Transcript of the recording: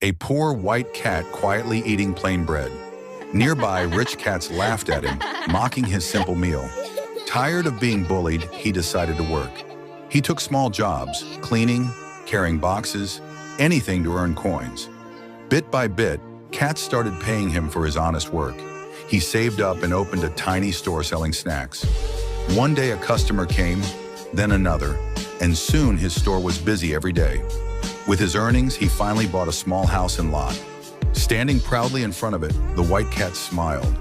A poor white cat quietly eating plain bread. Nearby, rich cats laughed at him, mocking his simple meal. Tired of being bullied, he decided to work. He took small jobs, cleaning, carrying boxes, anything to earn coins. Bit by bit, cats started paying him for his honest work. He saved up and opened a tiny store selling snacks. One day a customer came, then another, and soon his store was busy every day. With his earnings, he finally bought a small house and lot. Standing proudly in front of it, the white cat smiled.